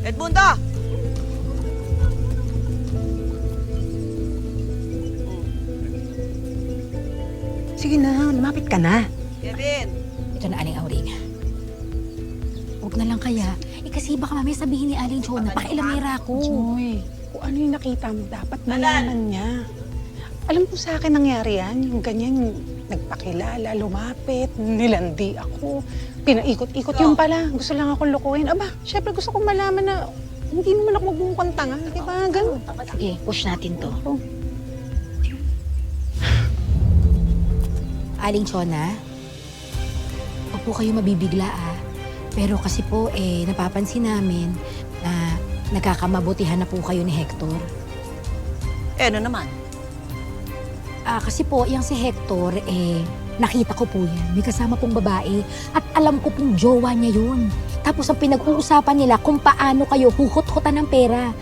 Edmundo! Sige na, lumapit ka na. Kevin! Ito na, Aling Auring. Huwag na lang kaya. Kasi baka mamaya sabihin ni Aling Chona, pakialamera ko. Joy, kung ano yung nakita mo, dapat malaman niya. Alam mo sa akin nangyari yan, yung ganyan, yung nagpakilala, lumapit, nilandi ako, pinaikot-ikot yung pala. Gusto lang akong lokohin. Aba, syempre gusto kong malaman na hindi naman ako magbumukhang tanga, di ba? Ganun. Sige, push natin to. Aling Chona, huwag po kayo mabibigla Pero kasi po, napapansin namin na nagkakamabutihan na po kayo ni Hector. Ano naman? Kasi po, yung si Hector, nakita ko po yan. May kasama pong babae. At alam ko pong jowa niya yun. Tapos ang pinag-uusapan nila kung paano kayo huhut-hutan ng pera.